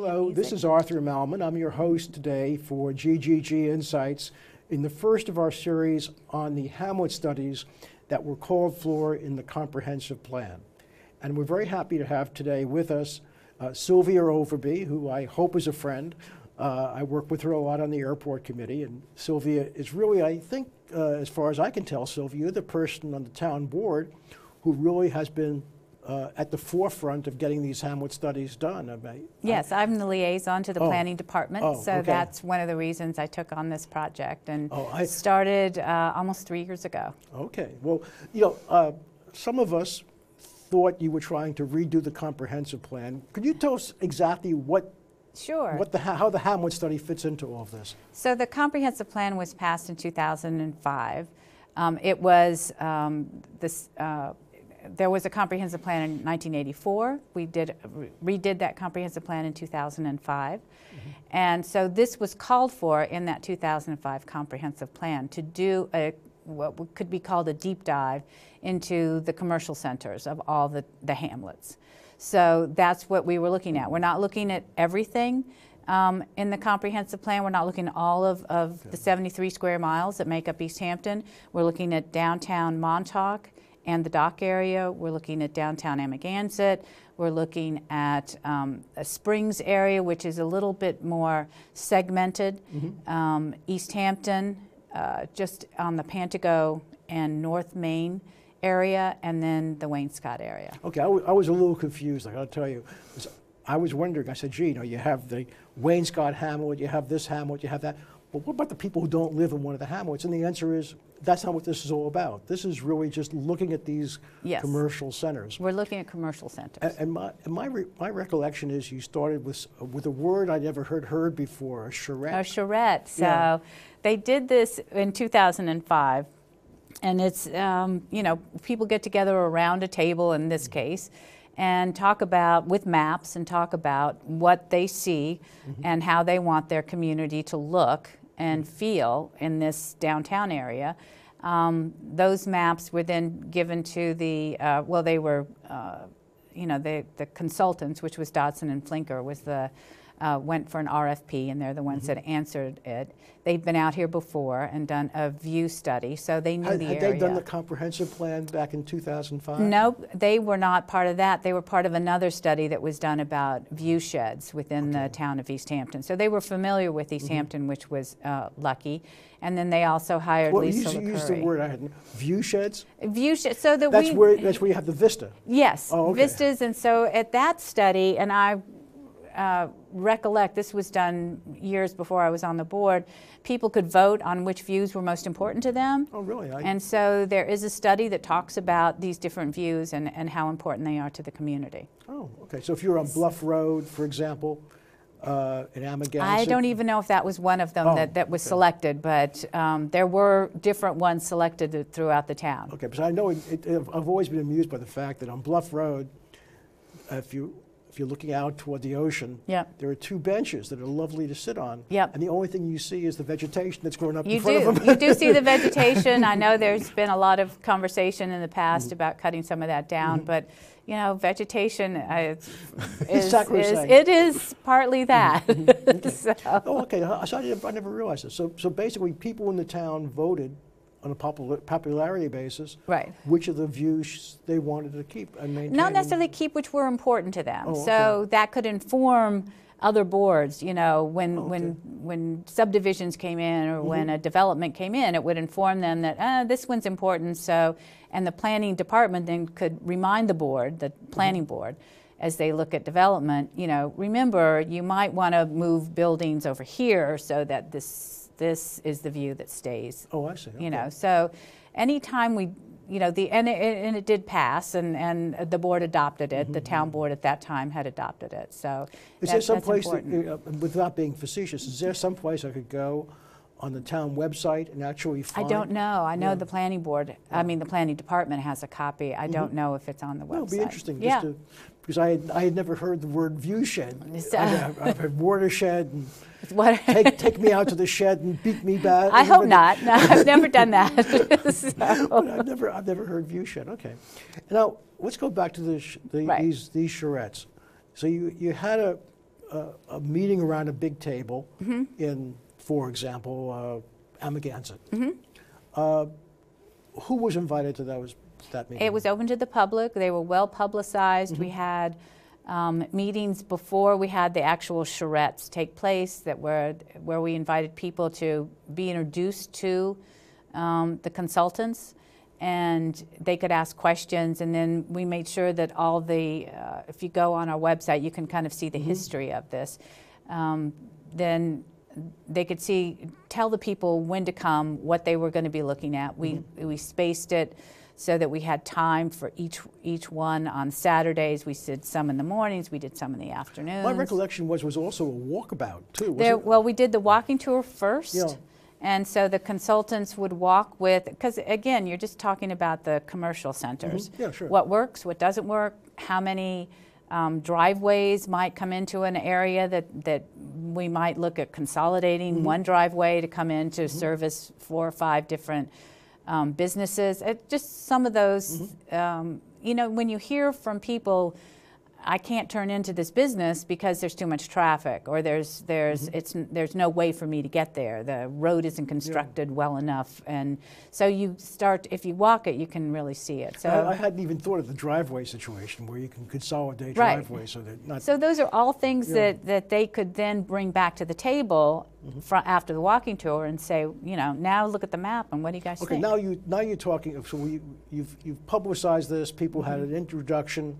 Hello, this is Arthur Malman. I'm your host today for GGG Insights in the first of our series on the Hamlet studies that were called for in the comprehensive plan. And we're very happy to have today with us Sylvia Overby, who I hope is a friend. I work with her a lot on the airport committee, and Sylvia is really, I think, as far as I can tell, Sylvia, you're the person on the town board who really has been at the forefront of getting these Hamlet studies done. Yes, I'm the liaison to the planning department, so okay. That's one of the reasons I took on this project, and started almost 3 years ago. Okay, well, you know, some of us thought you were trying to redo the comprehensive plan. Could you tell us exactly what? Sure. How the Hamlet study fits into all of this? So the comprehensive plan was passed in 2005. It was there was a comprehensive plan in 1984. We redid that comprehensive plan in 2005. And so this was called for in that 2005 comprehensive plan to do what could be called a deep dive into the commercial centers of all the hamlets. So that's what we were looking at. We're not looking at everything in the comprehensive plan. We're not looking at all of the 73 square miles that make up East Hampton. We're looking at downtown Montauk and the dock area. We're looking at downtown Amagansett. We're looking at a Springs area, which is a little bit more segmented. East Hampton, just on the Pantago and North Main area, and then the Wainscott area. Okay, I was a little confused, I gotta tell you. I was wondering, I said, gee, you know, you have the Wainscott Hamlet, you have this Hamlet, you have that, but what about the people who don't live in one of the Hamlets? And the answer is, that's not what this is all about. This is really just looking at these commercial centers. We're looking at commercial centers. And my recollection is you started with a word I'd never heard before, a charrette. A charrette. So they did this in 2005. And it's, you know, people get together around a table in this case and talk about, with maps, and talk about what they see and how they want their community to look and feel in this downtown area. Those maps were then given to the, well, they were, you know, the consultants, which was Dodson and Flinker, was the, went for an RFP, and they're the ones that answered it. They've been out here before and done a view study, so they knew the area. Had they done the comprehensive plan back in 2005? Nope, they were not part of that. They were part of another study that was done about view sheds within the town of East Hampton. So they were familiar with East Hampton, which was lucky. And then they also hired Lisa LaCurry. You used the word I hadn't. View sheds? View sheds. So that that's where you have the vista. Yes, vistas. And so at that study, and I recollect this was done years before I was on the board, people could vote on which views were most important to them. Oh, really? And so there is a study that talks about these different views and how important they are to the community. Oh, okay. So if you're on Bluff Road, for example, in Amagansett? I don't even know if that was one of them that was selected, but there were different ones selected throughout the town. Okay, because I know I've always been amused by the fact that on Bluff Road, if you're looking out toward the ocean, there are two benches that are lovely to sit on. And the only thing you see is the vegetation that's growing up in front of them. You do see the vegetation. I know there's been a lot of conversation in the past about cutting some of that down, but you know, vegetation it is partly that. So. Oh, okay. So I never realized this. So basically, people in the town voted on a popularity basis, which of the views they wanted to keep and maintain. Not necessarily keep which were important to them. So that could inform other boards, you know, when subdivisions came in or when a development came in, it would inform them that this one's important. So, and the planning department then could remind the board, the planning board, as they look at development, you know, remember, you might want to move buildings over here so that this is the view that stays. Oh, I see. Okay. You know, so anytime we, you know, and it did pass, and the board adopted it. The town board at that time had adopted it. So is there some place that, without being facetious, is there some place I could go on the town website and actually find? I don't know. I know the planning board, I mean the planning department has a copy. I don't know if it's on the website. Well, it'll be interesting just to, because I had never heard the word view shed. I've heard watershed and take me out to the shed and beat me back. I hope not. No, I've never done that. So. But I've never heard view shed. Okay. Now let's go back to these charrettes. So you had a meeting around a big table in, for example, Amagansett. Who was invited to that meeting? It was open to the public. They were well publicized. We had meetings before we had the actual charrettes take place where we invited people to be introduced to the consultants, and they could ask questions, and then we made sure that all the, if you go on our website, you can kind of see the history of this. Then they could tell the people when to come, what they were going to be looking at. We spaced it so that we had time for each one. On Saturdays, we did some in the mornings, we did some in the afternoons. My recollection was also a walkabout, too. Well, we did the walking tour first. And so the consultants would walk with, because again, you're just talking about the commercial centers. Yeah, sure. What works, what doesn't work, how many driveways might come into an area that we might look at consolidating one driveway to come in to service 4 or 5 different businesses. Just some of those, you know, when you hear from people, I can't turn into this business because there's too much traffic, or there's no way for me to get there. The road isn't constructed well enough, and so you start. If you walk it, you can really see it. So I hadn't even thought of the driveway situation where you can consolidate driveways, so that not. So those are all things that they could then bring back to the table after the walking tour and say, you know, now look at the map and what do you guys think? Okay, now you're talking. So you've publicized this. People had an introduction.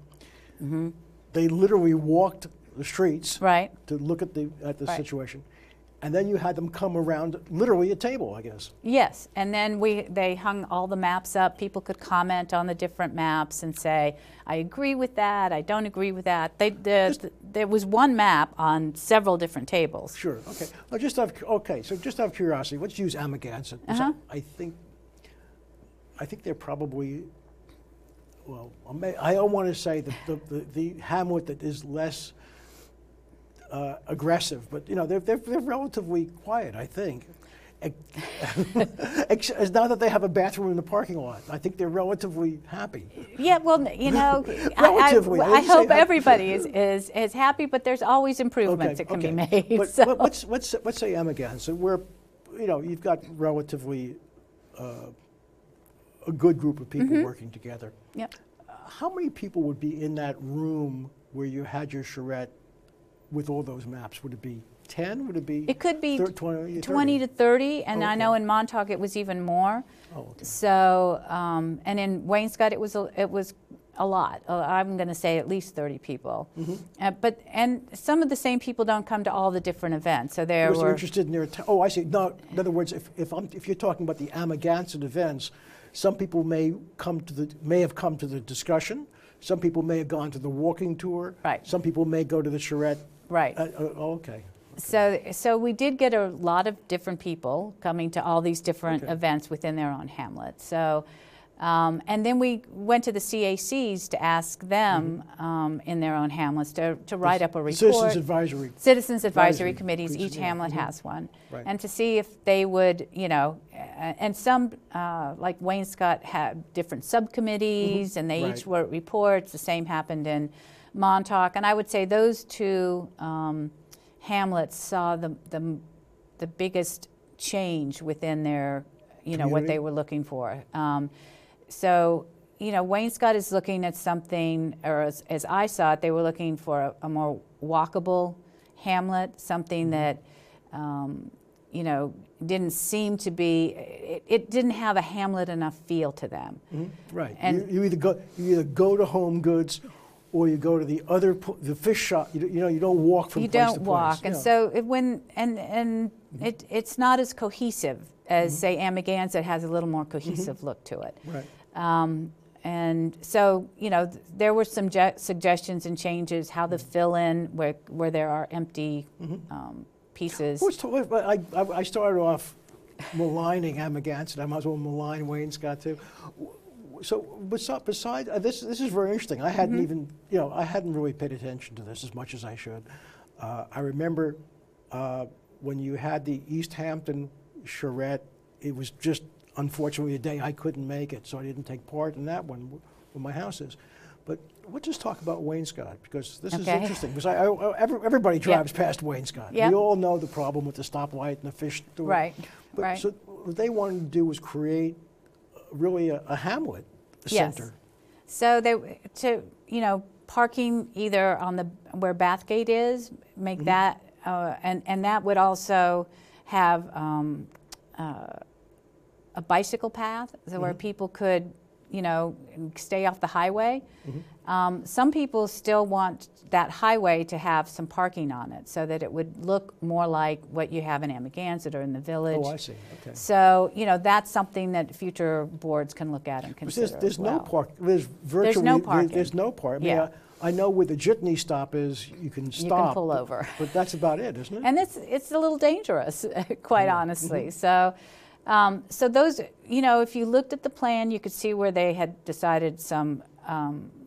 They literally walked the streets to look at the situation, and then you had them come around literally a table, I guess. Yes, and then they hung all the maps up. People could comment on the different maps and say, I agree with that, I don't agree with that. There was one map on several different tables. Sure. Okay. Well, just out of curiosity, let's use Amagansett. I think they're probably. Well, I don't want to say the hamlet that is less aggressive, but you know they're relatively quiet. I think, now that they have a bathroom in the parking lot, I think they're relatively happy. Yeah, well, you know, I hope everybody is happy, but there's always improvements that can be made. But so. let's say Amagansett, where you know you've got relatively. A good group of people working together. Yep. How many people would be in that room where you had your charrette with all those maps? Would it be 10? Would it be? It could be 20 to 30, and I know in Montauk it was even more. Oh, okay. So, and in Wainscott it was a lot. I'm going to say at least 30 people. And some of the same people don't come to all the different events. So they're interested in their. Oh, I see. No, in other words, if you're talking about the Amagansett events. Some people may have come to the discussion. Some people may have gone to the walking tour. Right. Some people may go to the charrette. Right. Okay. So we did get a lot of different people coming to all these different events within their own hamlet. So, and then we went to the CACs to ask them in their own hamlets to write up a report. Citizens Advisory Committees, each hamlet has one. Right. And to see if they would, you know, and some, like Wainscott, had different subcommittees, and they each wrote reports. The same happened in Montauk. And I would say those two hamlets saw the biggest change within their, you know, what they were looking for. So, you know, Wainscott is looking at something, or as I saw it, they were looking for a more walkable hamlet, something that, you know, didn't seem to be, it didn't have a hamlet enough feel to them. Right. And you either go to Home Goods, or you go to the fish shop. You know, you don't walk from place to place. You don't walk, and so it's not as cohesive as say Amagansett has a little more cohesive look to it. Right. And so, you know, there were some suggestions and changes how to fill in where there are empty pieces. I started off maligning Amagansett. I might as well malign Wainscott too. So besides this is very interesting. I hadn't even, you know, I hadn't really paid attention to this as much as I should. I remember when you had the East Hampton charrette, it was just unfortunately a day I couldn't make it, so I didn't take part in that one where my house is. But we'll just talk about Wainscott, because this is Okay. interesting. Because everybody drives past Wainscott. Yep. We all know the problem with the stoplight and the fish store. Right, But right. So what they wanted to do was create really a hamlet center. So parking either on where Bathgate is, make that, and that would also have a bicycle path, so where people could, stay off the highway. Some people still want that highway to have some parking on it, so that it would look more like what you have in Amagansett or in the Village. Oh, I see. Okay. So, that's something that future boards can look at and consider. There's as well. no park. There's virtually no parking. There's no park. I mean, Yeah. I know where the jitney stop is. You can stop. You can pull over. But that's about it, isn't it? And it's a little dangerous, quite honestly. So, so those, if you looked at the plan, you could see where they had decided some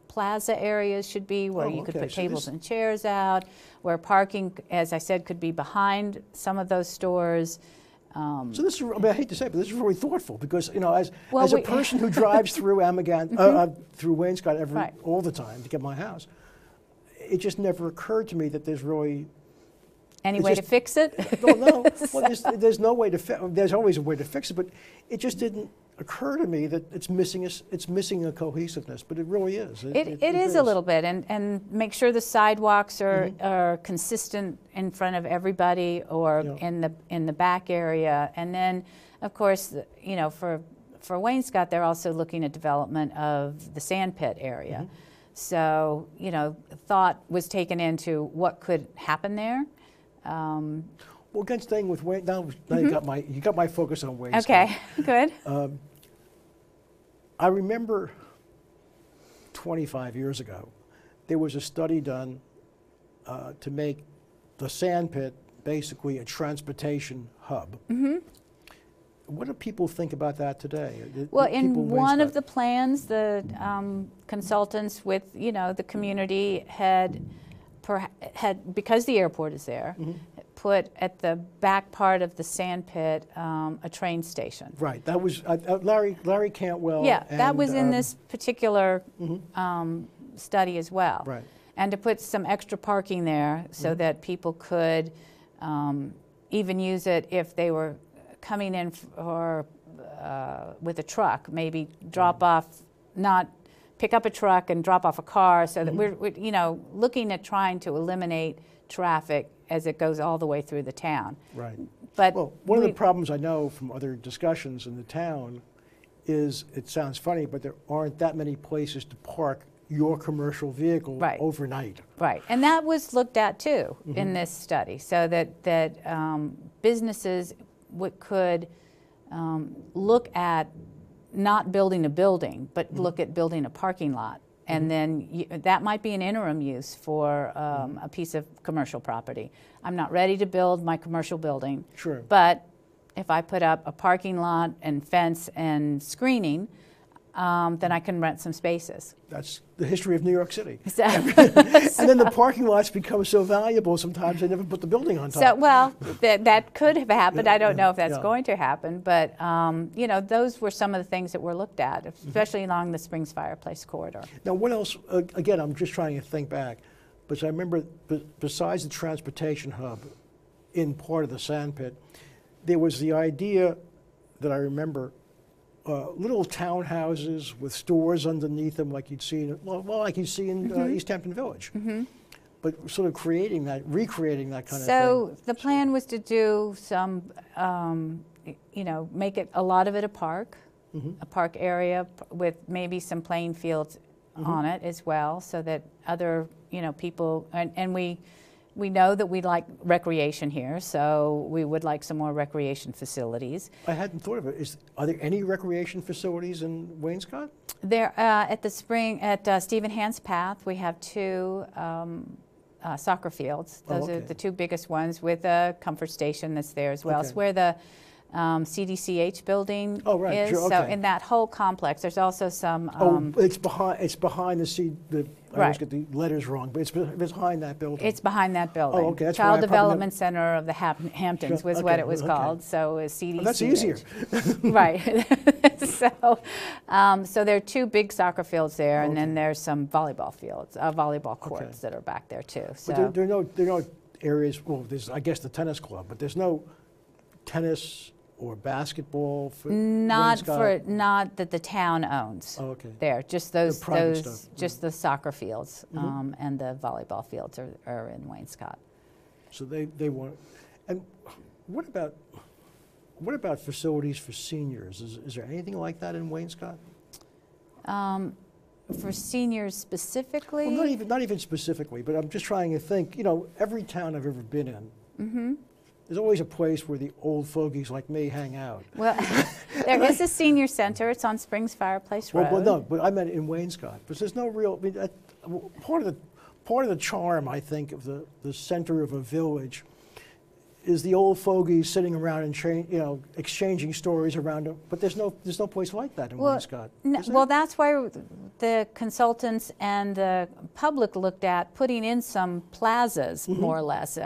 plaza areas should be, where you could put tables and chairs out, where parking, as I said, could be behind some of those stores. So this is, I hate to say it, but this is really thoughtful, because, as a person who drives through through Wainscott all the time to get my house, it just never occurred to me that there's really any way to fix it? No. Well, there's no way to there's always a way to fix it, but it just didn't occur to me that it's missing a cohesiveness, but it really is. It is a little bit, and make sure the sidewalks are consistent in front of everybody, or in the back area. And then, of course, for Wainscott, they're also looking at development of the sand pit area. So, thought was taken into what could happen there. Well, again, staying with Wayne, now you got my focus on Wainscott. Okay, good. I remember 25 years ago, there was a study done to make the sand pit basically a transportation hub. What do people think about that today? Well, in one of the plans, the consultants with the community had, because the airport is there, put at the back part of the sand pit a train station. Right. That was Larry Cantwell. Yeah, that was in this particular study as well. Right. And to put some extra parking there so that people could even use it if they were coming in with a truck, maybe drop off, not pick up a truck and drop off a car, so that we're looking at trying to eliminate traffic as it goes all the way through the town. Right. But well, one of the problems I know from other discussions in the town is, it sounds funny, but there aren't that many places to park your commercial vehicle overnight. Right, and that was looked at too in this study, so that businesses could look at not building a building, but look at building a parking lot. And then that might be an interim use for a piece of commercial property. I'm not ready to build my commercial building. Sure. But if I put up a parking lot and fence and screening, then I can rent some spaces. That's the history of New York City. So, and then the parking lots become so valuable, sometimes they never put the building on top. So, well, that could have happened. I don't know if that's going to happen, but those were some of the things that were looked at, especially along the Springs Fireplace corridor. Now, what else? Again, I'm just trying to think back, but I remember besides the transportation hub in part of the sand pit, there was the idea that I remember. Little townhouses with stores underneath them, like you'd see in East Hampton Village. But sort of recreating that kind of thing. So the plan was to do some, make it a lot of it a park area with maybe some playing fields on it as well, so that other people, and we know that we like recreation here, so we would like some more recreation facilities. I hadn't thought of it. Are there any recreation facilities in Wainscott? There, at Stephen Hans Path, we have 2 soccer fields. Those are the 2 biggest ones, with a comfort station that's there as well. Okay. It's where CDCH building Oh, right, is. sure, So okay. in that whole complex, there's also some. It's behind I always Right. get the letters wrong, but it's behind that building. It's behind that building. Oh, okay, that's why I Child probably Development Center of the Hamptons Sure, was what okay, it was okay. called. So it was CDCH. Oh, that's easier. Right. So there are two big soccer fields there, and then there's some volleyball fields, volleyball courts that are back there too. So But there are no areas, well, there's, I guess, the tennis club, but there's no tennis or basketball for not Wainscott? not that the town owns. Oh, okay. There, just those private stuff, just the soccer fields and the volleyball fields are in Wainscott. So they want, and what about facilities for seniors? Is there anything like that in Wainscott? For seniors specifically? Well, not even specifically, but I'm just trying to think, every town I've ever been in, there's always a place where the old fogies like me hang out. Well, there is a senior center. It's on Springs Fireplace Road. Well, no, but I meant in Wainscott. But there's no real, part of the charm, I think, of the center of a village is the old fogies sitting around and exchanging stories around them. But there's no place like that in Wainscott. Well, that's why the consultants and the public looked at putting in some plazas, more or less,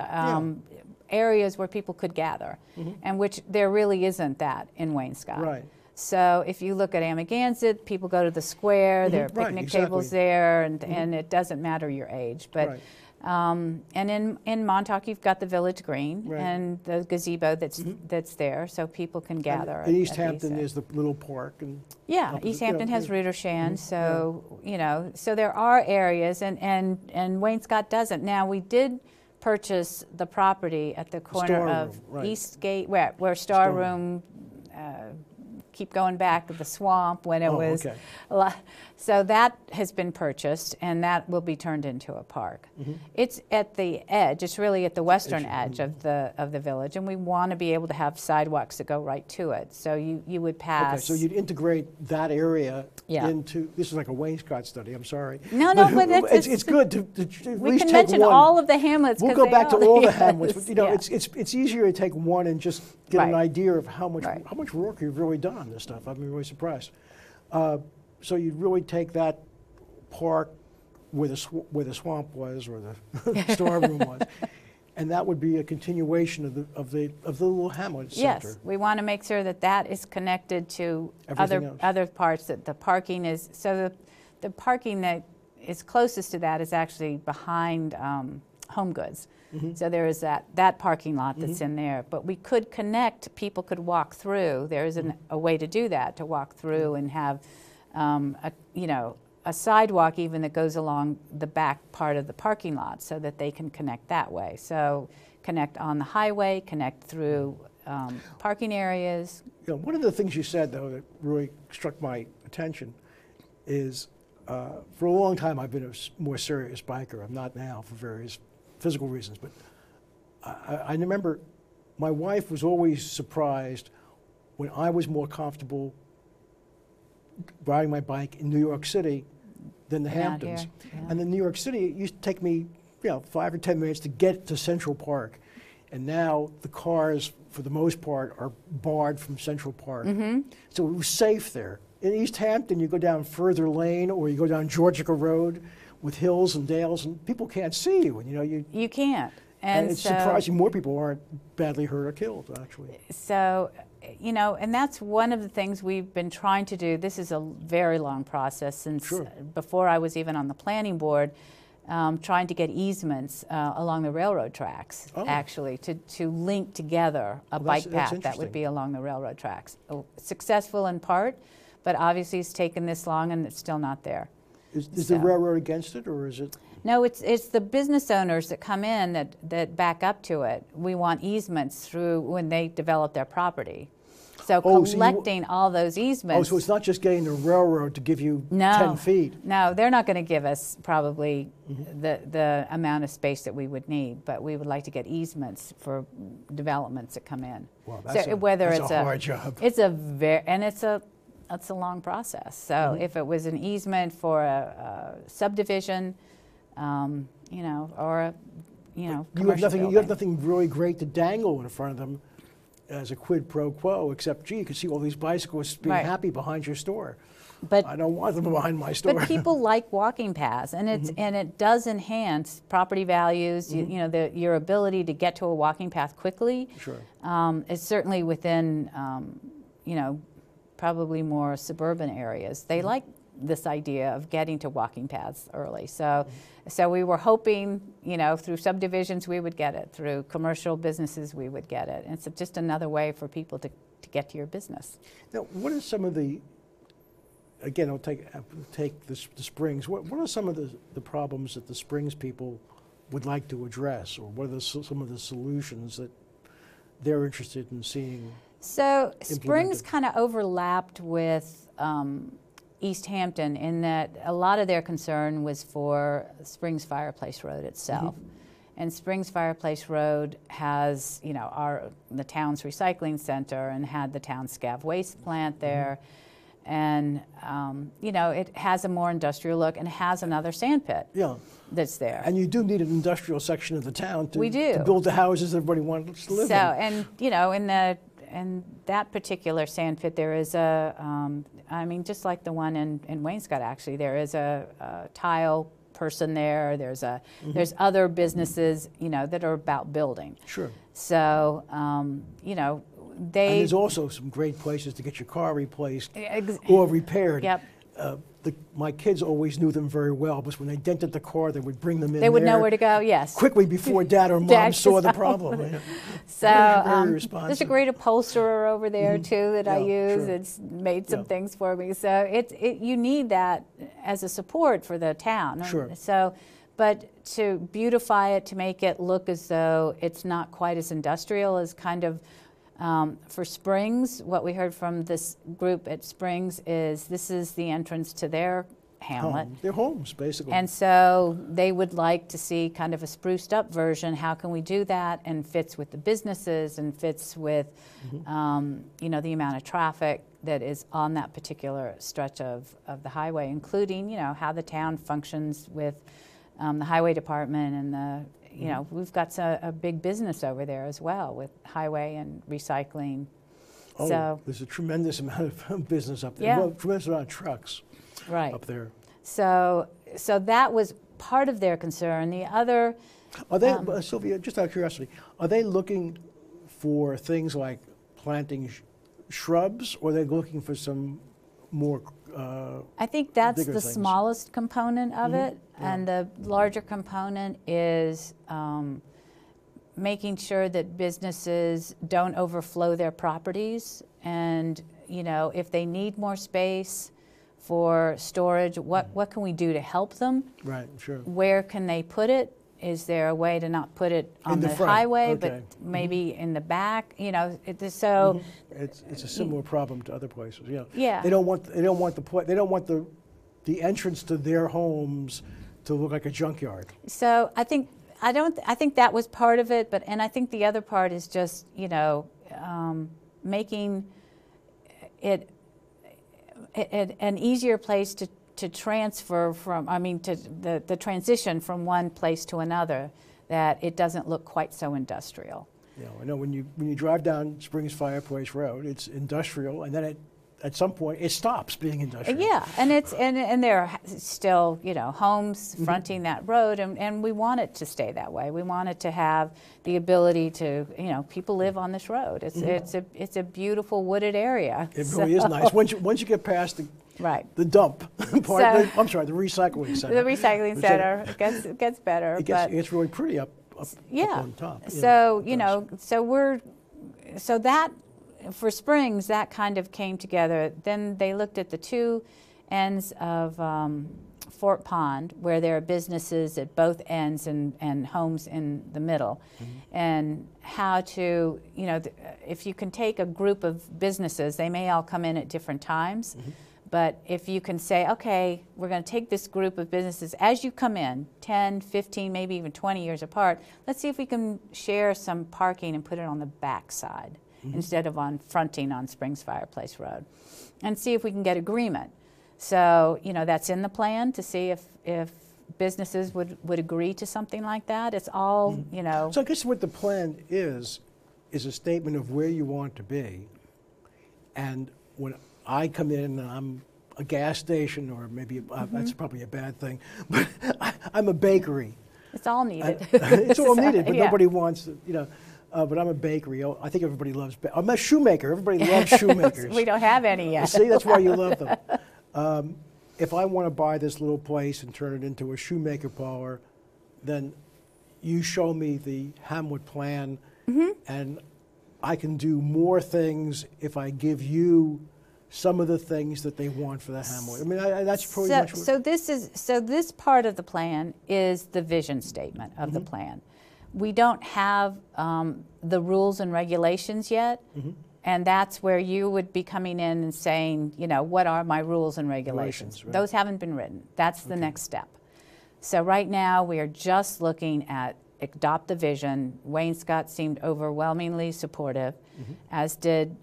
areas where people could gather, and which there really isn't that in Wainscott. Right. So if you look at Amagansett, people go to the square, there are picnic tables there, and it doesn't matter your age. But and in Montauk, you've got the Village Green and the gazebo that's there, so people can gather. In East Hampton, there's the little park. And East Hampton has Rudershan, so so there are areas, and Wainscott doesn't. Now we did purchase the property at the corner of Eastgate, where Star Room. Keep going back to the swamp when it was a lot. So that has been purchased, and that will be turned into a park. It's at the edge. It's really at the western edge of the village, and we want to be able to have sidewalks that go right to it. So you would pass. Okay, so you'd integrate that area into. This is like a Wainscott study. I'm sorry. No, but it's good to at we least can take mention one. all of the hamlets. We'll go back to all the hamlets. But, Yes. it's easier to take one and just get an idea of how much work you've really done on this stuff. I'm really surprised. So you'd really take that park where the swamp was, or the storeroom was, and that would be a continuation of the little hamlet center. Yes, we want to make sure that is connected to other parts. That the parking is the parking that is closest to that is actually behind Home Goods. So there is that parking lot that's in there, but we could connect. People could walk through. There is a way to do that, to walk through and have a sidewalk even that goes along the back part of the parking lot, so that they can connect that way. So connect on the highway, connect through parking areas. One of the things you said, though, that really struck my attention is for a long time I've been a more serious biker. I'm not now for various physical reasons, but I remember my wife was always surprised when I was more comfortable riding my bike in New York City than the Hamptons. And in New York City, it used to take me 5 or 10 minutes to get to Central Park. And now the cars, for the most part, are barred from Central Park. So it was safe there. In East Hampton, you go down Further Lane, or you go down Georgica Road with hills and dales, and people can't see you. And you can't. And it's surprising more people aren't badly hurt or killed, actually. So, and that's one of the things we've been trying to do. This is a very long process since before I was even on the planning board, trying to get easements along the railroad tracks, actually, to link together a bike path that would be along the railroad tracks. Successful in part, but obviously it's taken this long and it's still not there. Is the railroad against it, or is it? No, it's the business owners that come in that back up to it. We want easements through when they develop their property. So collecting all those easements. So it's not just getting the railroad to give you 10 feet. No, they're not going to give us probably the amount of space that we would need, but we would like to get easements for developments that come in. Well, that's a hard job. It's a long process. So if it was an easement for a subdivision, or a commercial building. You have nothing really great to dangle in front of them as a quid pro quo, except, gee, you can see all these bicyclists being Right. happy behind your store. But I don't want them behind my store. But people like walking paths, and it does enhance property values. You know, your ability to get to a walking path quickly. Sure. Is certainly within, you know, probably more suburban areas. They like this idea of getting to walking paths early. So, so we were hoping, you know, through subdivisions we would get it, through commercial businesses we would get it. And it's just another way for people to get to your business. Now, what are some of the, again, I'll take the Springs, what are some of the problems that the Springs people would like to address, or what are some of the solutions that they're interested in seeing? So Springs kind of overlapped with East Hampton in that a lot of their concern was for Springs Fireplace Road itself. And Springs Fireplace Road has, you know, the town's recycling center and had the town's scav waste plant there. And, you know, it has a more industrial look and it has another sand pit that's there. And you do need an industrial section of the town to, We do. to build the houses everybody wants to live in. And, you know, in that particular sand pit, there is I mean, just like the one in Wainscott, actually, there is a tile person there. There's other businesses, you know, that are about building. Sure. So, you know, And there's also some great places to get your car replaced or repaired. Yep. My kids always knew them very well, because when they dented the car, they would bring them in They would there know where to go, yes. quickly before Dad or Mom saw the problem. So Very there's a great upholsterer over there too that I use. Sure. It's made some things for me. So you need that as a support for the town. Sure. So, but to beautify it, to make it look as though it's not quite as industrial as kind of for Springs, what we heard from this group at Springs is this is the entrance to their hamlet. Their homes, basically. And so they would like to see kind of a spruced up version. How can we do that and fits with the businesses and fits with, you know, the amount of traffic that is on that particular stretch of the highway, including, you know, how the town functions with the highway department and the, you know, we've got a big business over there as well with highway and recycling. Oh, so there's a tremendous amount of business up there. Yeah. Well, tremendous amount of trucks up there. So that was part of their concern. The other... Are they, Sylvia, just out of curiosity, are they looking for things like planting shrubs, or are they looking for some more I think that's bigger the things? smallest component of it, and the larger component is making sure that businesses don't overflow their properties, and, you know, if they need more space for storage, what can we do to help them? Right, sure. Where can they put it? Is there a way to not put it on the front, highway, okay. but maybe in the back? You know, so it's a similar problem to other places. Yeah. Yeah. They don't want the entrance to their homes to look like a junkyard. So I think that was part of it, and I think the other part is just, you know, making it an easier place to transfer from, I mean, to the transition from one place to another, that it doesn't look quite so industrial. Yeah, I know when you drive down Springs Fireplace Road, it's industrial, and then at some point it stops being industrial. Yeah, and and there are still, you know, homes fronting that road, and we want it to stay that way. We want it to have the ability to, you know, people live on this road. It's a beautiful wooded area. It really is nice. Once you get past the dump part, I'm sorry, the recycling center. The recycling center gets better. It gets really pretty up on top. So you know, so that for Springs, that kind of came together. Then they looked at the two ends of Fort Pond, where there are businesses at both ends and homes in the middle, and how to, you know, if you can take a group of businesses, they may all come in at different times, but if you can say, okay, we're going to take this group of businesses as you come in, 10, 15, maybe even 20 years apart, let's see if we can share some parking and put it on the back side instead of fronting on Springs Fireplace Road, and see if we can get agreement. So, you know, that's in the plan to see if businesses would agree to something like that. It's all, you know. So I guess what the plan is is a statement of where you want to be. And when I come in and I'm a gas station, or maybe that's probably a bad thing, but I'm a bakery. It's all needed. It's all needed, but yeah. nobody wants, you know. But I'm a bakery. I think everybody loves. I'm a shoemaker. Everybody loves shoemakers. We don't have any yet. See, that's why you love them. If I want to buy this little place and turn it into a shoemaker parlor, then you show me the Hamlet plan, and I can do more things if I give you some of the things that they want for the Hamlet. I mean, that's pretty much. So this part of the plan is the vision statement of the plan. We don't have the rules and regulations yet, and that's where you would be coming in and saying, you know, what are my rules and regulations? Right. Those haven't been written. That's the next step. So right now we are just looking at adopt the vision. Wayne Scott seemed overwhelmingly supportive, as did.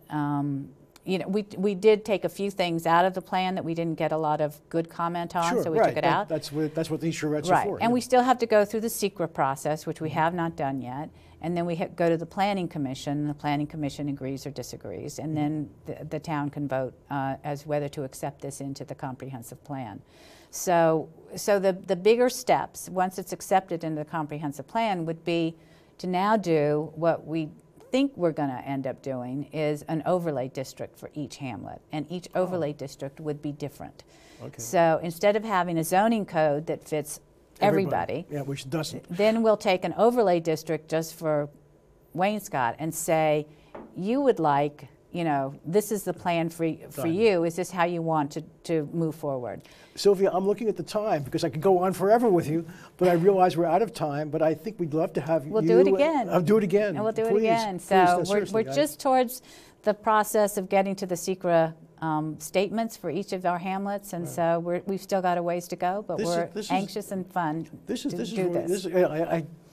You know, we did take a few things out of the plan that we didn't get a lot of good comment on, so we took it out. That's what these charrettes are for. And we still have to go through the secret process, which we have not done yet, and then we go to the Planning Commission, and the Planning Commission agrees or disagrees, and then the town can vote as whether to accept this into the comprehensive plan. So the bigger steps, once it's accepted into the comprehensive plan, would be to now do what we think we're going to end up doing is an overlay district for each hamlet, and each overlay district would be different. So instead of having a zoning code that fits everybody, which doesn't, then we'll take an overlay district just for Wayne Scott and say, you would like, you know, this is the plan for you. Is this how you want to move forward? Sylvia, I'm looking at the time because I could go on forever with you, but I realize we're out of time. But I think we'd love to have you. We'll do it again. I'll do it again. And we'll do it again. So we're just towards the process of getting to the secret statements for each of our hamlets, and so we've still got a ways to go, but we're anxious and fun to do this.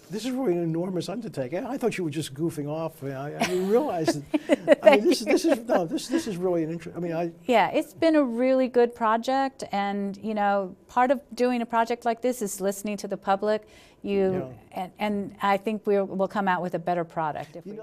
This is really an enormous undertaking. I thought you were just goofing off. I didn't realize that. I mean, this is really an interest. I mean, yeah, it's been a really good project, and you know, part of doing a project like this is listening to the public. And I think we'll come out with a better product if we.